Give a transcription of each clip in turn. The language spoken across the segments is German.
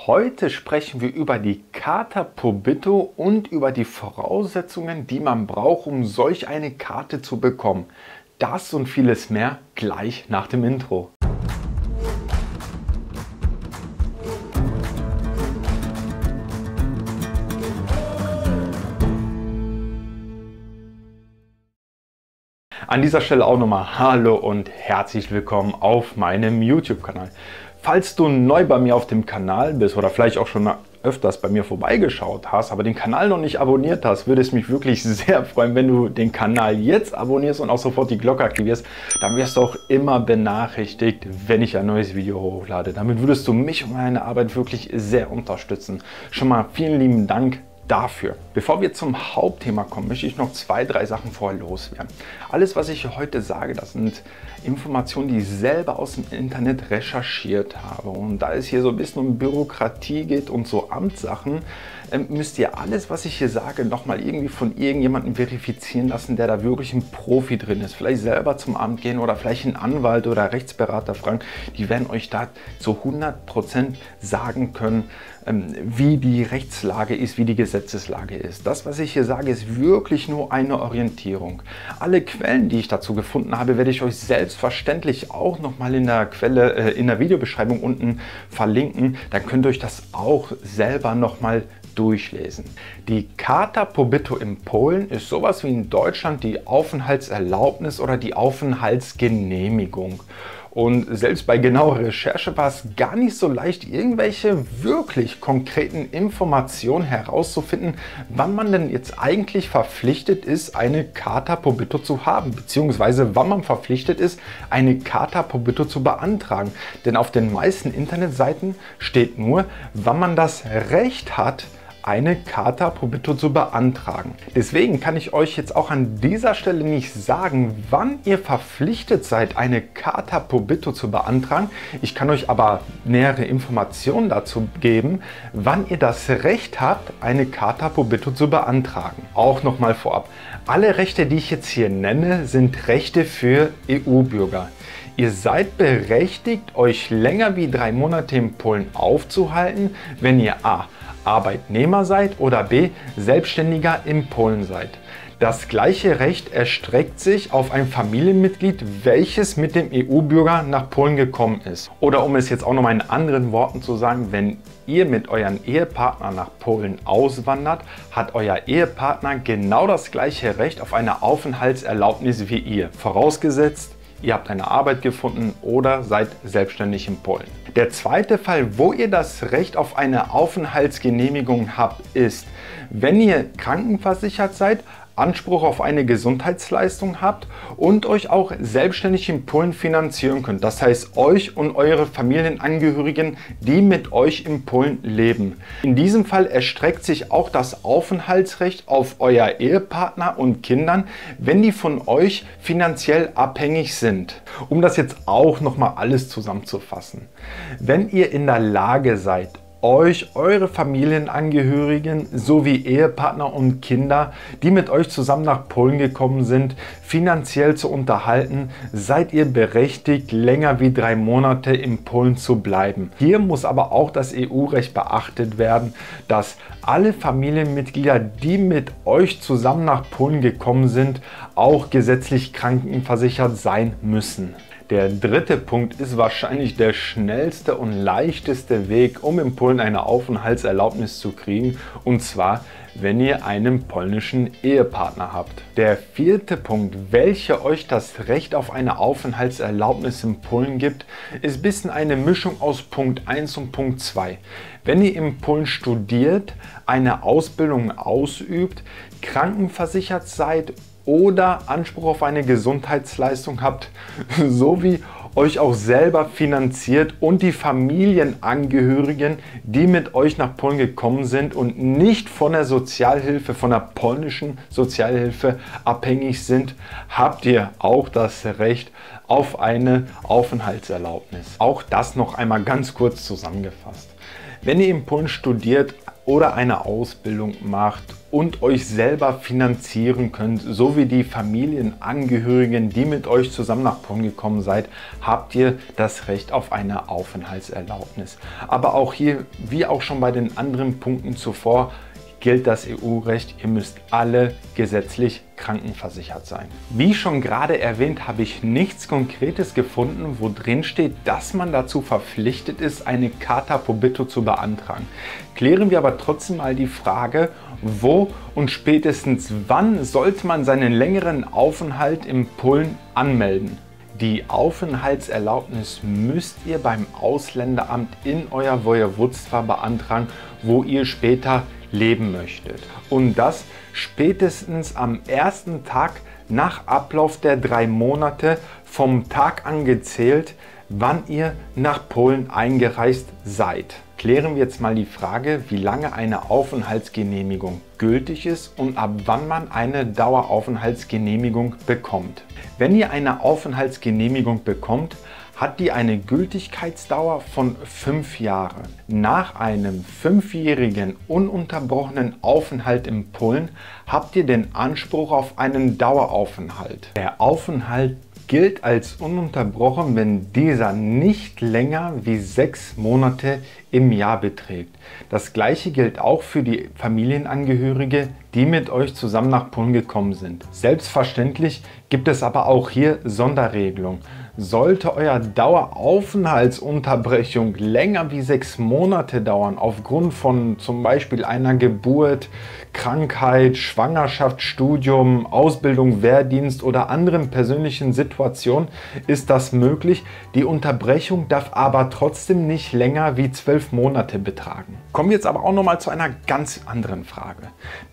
Heute sprechen wir über die Carta Pobito und über die Voraussetzungen, die man braucht, um solch eine Karte zu bekommen. Das und vieles mehr gleich nach dem Intro. An dieser Stelle auch nochmal Hallo und herzlich willkommen auf meinem YouTube-Kanal. Falls du neu bei mir auf dem Kanal bist oder vielleicht auch schon mal öfters bei mir vorbeigeschaut hast, aber den Kanal noch nicht abonniert hast, würde es mich wirklich sehr freuen, wenn du den Kanal jetzt abonnierst und auch sofort die Glocke aktivierst. Dann wirst du auch immer benachrichtigt, wenn ich ein neues Video hochlade. Damit würdest du mich und meine Arbeit wirklich sehr unterstützen. Schon mal vielen lieben Dank dafür. Bevor wir zum Hauptthema kommen, möchte ich noch zwei, drei Sachen vorher loswerden. Alles, was ich heute sage, das sind Informationen, die ich selber aus dem Internet recherchiert habe. Und da es hier so ein bisschen um Bürokratie geht und so Amtssachen, müsst ihr alles, was ich hier sage, nochmal irgendwie von irgendjemandem verifizieren lassen, der da wirklich ein Profi drin ist. Vielleicht selber zum Amt gehen oder vielleicht einen Anwalt oder Rechtsberater fragen. Die werden euch da zu 100% sagen können, wie die Rechtslage ist, wie die Gesetzeslage ist. Das, was ich hier sage, ist wirklich nur eine Orientierung. Alle Quellen, die ich dazu gefunden habe, werde ich euch selbstverständlich auch nochmal in der Quelle, in der Videobeschreibung unten verlinken. Dann könnt ihr euch das auch selber nochmal durchlesen. Die Carta Pobito in Polen ist sowas wie in Deutschland die Aufenthaltserlaubnis oder die Aufenthaltsgenehmigung. Und selbst bei genauer Recherche war es gar nicht so leicht, irgendwelche wirklich konkreten Informationen herauszufinden, wann man denn jetzt eigentlich verpflichtet ist, eine Carta Pobito zu haben, beziehungsweise wann man verpflichtet ist, eine Carta Pobito zu beantragen. Denn auf den meisten Internetseiten steht nur, wann man das Recht hat, eine Carta Pobito zu beantragen. Deswegen kann ich euch jetzt auch an dieser Stelle nicht sagen, wann ihr verpflichtet seid, eine Carta Pobito zu beantragen. Ich kann euch aber nähere Informationen dazu geben, wann ihr das Recht habt, eine Carta Pobito zu beantragen. Auch nochmal vorab, alle Rechte, die ich jetzt hier nenne, sind Rechte für EU-Bürger. Ihr seid berechtigt, euch länger wie 3 Monate in Polen aufzuhalten, wenn ihr a. Arbeitnehmer seid oder b. Selbstständiger in Polen seid. Das gleiche Recht erstreckt sich auf ein Familienmitglied, welches mit dem EU-Bürger nach Polen gekommen ist. Oder um es jetzt auch noch mal in anderen Worten zu sagen, wenn ihr mit euren Ehepartner nach Polen auswandert, hat euer Ehepartner genau das gleiche Recht auf eine Aufenthaltserlaubnis wie ihr. Vorausgesetzt, ihr habt eine Arbeit gefunden oder seid selbstständig in Polen. Der zweite Fall, wo ihr das Recht auf eine Aufenthaltsgenehmigung habt, ist, wenn ihr krankenversichert seid, Anspruch auf eine Gesundheitsleistung habt und euch auch selbstständig in Polen finanzieren könnt. Das heißt, euch und eure Familienangehörigen, die mit euch in Polen leben. In diesem Fall erstreckt sich auch das Aufenthaltsrecht auf euer Ehepartner und Kindern, wenn die von euch finanziell abhängig sind. Um das jetzt auch nochmal alles zusammenzufassen. Wenn ihr in der Lage seid, euch, eure Familienangehörigen sowie Ehepartner und Kinder, die mit euch zusammen nach Polen gekommen sind, finanziell zu unterhalten, seid ihr berechtigt, länger wie 3 Monate in Polen zu bleiben. Hier muss aber auch das EU-Recht beachtet werden, dass alle Familienmitglieder, die mit euch zusammen nach Polen gekommen sind, auch gesetzlich krankenversichert sein müssen. Der dritte Punkt ist wahrscheinlich der schnellste und leichteste Weg, um in Polen eine Aufenthaltserlaubnis zu kriegen, und zwar, wenn ihr einen polnischen Ehepartner habt. Der vierte Punkt, welcher euch das Recht auf eine Aufenthaltserlaubnis in Polen gibt, ist ein bisschen eine Mischung aus Punkt 1 und Punkt 2. Wenn ihr in Polen studiert, eine Ausbildung ausübt, krankenversichert seid oder Anspruch auf eine Gesundheitsleistung habt, sowie euch auch selber finanziert und die Familienangehörigen, die mit euch nach Polen gekommen sind und nicht von der Sozialhilfe, von der polnischen Sozialhilfe abhängig sind, habt ihr auch das Recht auf eine Aufenthaltserlaubnis. Auch das noch einmal ganz kurz zusammengefasst. Wenn ihr in Polen studiert oder eine Ausbildung macht und euch selber finanzieren könnt, so wie die Familienangehörigen, die mit euch zusammen nach Polen gekommen seid, habt ihr das Recht auf eine Aufenthaltserlaubnis. Aber auch hier, wie auch schon bei den anderen Punkten zuvor, gilt das EU-Recht, ihr müsst alle gesetzlich krankenversichert sein. Wie schon gerade erwähnt, habe ich nichts Konkretes gefunden, wo drin steht, dass man dazu verpflichtet ist, eine Carta Pobytu zu beantragen. Klären wir aber trotzdem mal die Frage, wo und spätestens wann sollte man seinen längeren Aufenthalt in Polen anmelden? Die Aufenthaltserlaubnis müsst ihr beim Ausländeramt in euer Województwo beantragen, wo ihr später leben möchtet. Und das spätestens am ersten Tag nach Ablauf der 3 Monate vom Tag an gezählt, wann ihr nach Polen eingereist seid. Klären wir jetzt mal die Frage, wie lange eine Aufenthaltsgenehmigung gültig ist und ab wann man eine Daueraufenthaltsgenehmigung bekommt. Wenn ihr eine Aufenthaltsgenehmigung bekommt, hat die eine Gültigkeitsdauer von 5 Jahren. Nach einem 5-jährigen ununterbrochenen Aufenthalt in Polen habt ihr den Anspruch auf einen Daueraufenthalt. Der Aufenthalt gilt als ununterbrochen, wenn dieser nicht länger wie 6 Monate im Jahr beträgt. Das gleiche gilt auch für die Familienangehörige, die mit euch zusammen nach Polen gekommen sind. Selbstverständlich gibt es aber auch hier Sonderregelungen. Sollte euer Daueraufenthaltsunterbrechung länger wie 6 Monate dauern, aufgrund von zum Beispiel einer Geburt, Krankheit, Schwangerschaft, Studium, Ausbildung, Wehrdienst oder anderen persönlichen Situationen, ist das möglich. Die Unterbrechung darf aber trotzdem nicht länger wie 12 Monate betragen. Kommen wir jetzt aber auch noch mal zu einer ganz anderen Frage.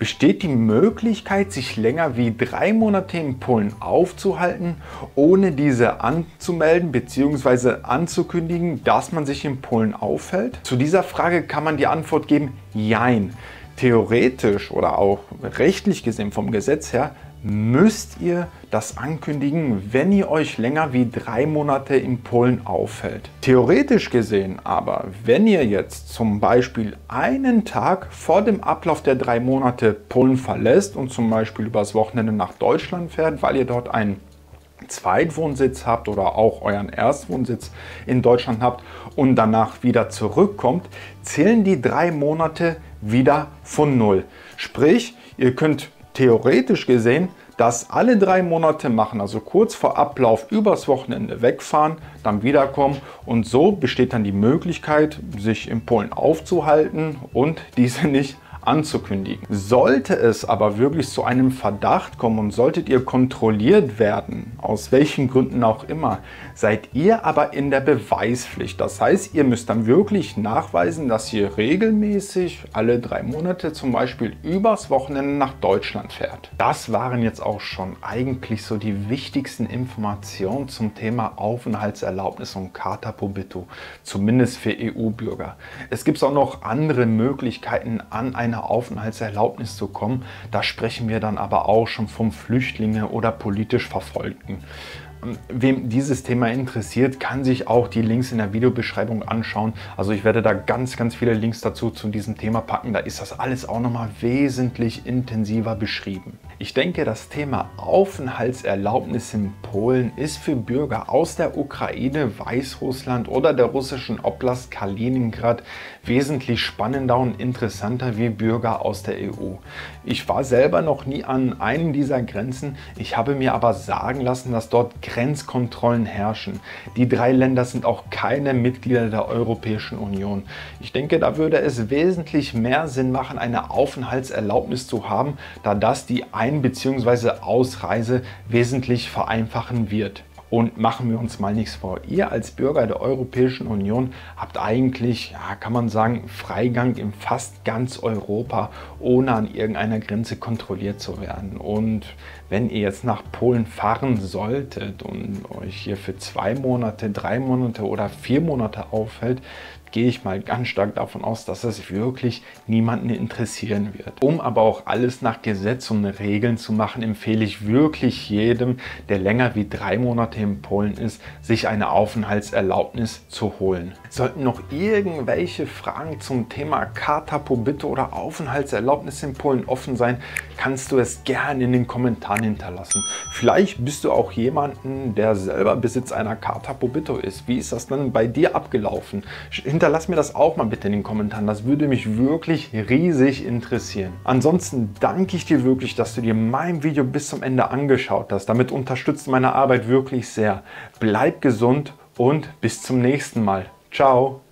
Besteht die Möglichkeit, sich länger wie 3 Monate in Polen aufzuhalten, ohne diese anzumelden bzw. anzukündigen, dass man sich in Polen aufhält? Zu dieser Frage kann man die Antwort geben, jein. Theoretisch oder auch rechtlich gesehen vom Gesetz her müsst ihr das ankündigen, wenn ihr euch länger wie 3 Monate in Polen aufhält. Theoretisch gesehen aber, wenn ihr jetzt zum Beispiel einen Tag vor dem Ablauf der 3 Monate Polen verlässt und zum Beispiel übers Wochenende nach Deutschland fährt, weil ihr dort einen Zweitwohnsitz habt oder auch euren Erstwohnsitz in Deutschland habt und danach wieder zurückkommt, zählen die 3 Monate wieder von null. Sprich, ihr könnt theoretisch gesehen das alle 3 Monate machen, also kurz vor Ablauf übers Wochenende wegfahren, dann wiederkommen und so besteht dann die Möglichkeit, sich in Polen aufzuhalten und diese nicht anzukündigen. Sollte es aber wirklich zu einem Verdacht kommen und solltet ihr kontrolliert werden, aus welchen Gründen auch immer, seid ihr aber in der Beweispflicht. Das heißt, ihr müsst dann wirklich nachweisen, dass ihr regelmäßig alle 3 Monate zum Beispiel übers Wochenende nach Deutschland fährt. Das waren jetzt auch schon eigentlich so die wichtigsten Informationen zum Thema Aufenthaltserlaubnis und Carta Pobytu, zumindest für EU-Bürger. Es gibt auch noch andere Möglichkeiten, an eine Aufenthaltserlaubnis zu kommen. Da sprechen wir dann aber auch schon vom Flüchtlinge oder politisch Verfolgten. Wem dieses Thema interessiert, kann sich auch die Links in der Videobeschreibung anschauen. Also ich werde da ganz viele Links dazu zu diesem Thema packen. Da ist das alles auch nochmal wesentlich intensiver beschrieben. Ich denke, das Thema Aufenthaltserlaubnis in Polen ist für Bürger aus der Ukraine, Weißrussland oder der russischen Oblast Kaliningrad wesentlich spannender und interessanter wie Bürger aus der EU. Ich war selber noch nie an einem dieser Grenzen. Ich habe mir aber sagen lassen, dass dort Grenzkontrollen herrschen. Die 3 Länder sind auch keine Mitglieder der Europäischen Union. Ich denke, da würde es wesentlich mehr Sinn machen, eine Aufenthaltserlaubnis zu haben, da das die Ein- bzw. Ausreise wesentlich vereinfachen wird. Und machen wir uns mal nichts vor, ihr als Bürger der Europäischen Union habt eigentlich, ja, kann man sagen, Freigang in fast ganz Europa, ohne an irgendeiner Grenze kontrolliert zu werden. Und wenn ihr jetzt nach Polen fahren solltet und euch hier für 2 Monate, 3 Monate oder 4 Monate aufhält, gehe ich mal ganz stark davon aus, dass es wirklich niemanden interessieren wird. Um aber auch alles nach Gesetz und Regeln zu machen, empfehle ich wirklich jedem, der länger wie 3 Monate in Polen ist, sich eine Aufenthaltserlaubnis zu holen. Sollten noch irgendwelche Fragen zum Thema Carta Pobytu oder Aufenthaltserlaubnis in Polen offen sein, kannst du es gerne in den Kommentaren hinterlassen. Vielleicht bist du auch jemanden, der selber Besitz einer Carta Pobytu ist. Wie ist das dann bei dir abgelaufen? Hinterlass mir das auch mal bitte in den Kommentaren. Das würde mich wirklich riesig interessieren. Ansonsten danke ich dir wirklich, dass du dir mein Video bis zum Ende angeschaut hast. Damit unterstützt meine Arbeit wirklich sehr. Bleib gesund und bis zum nächsten Mal. Ciao!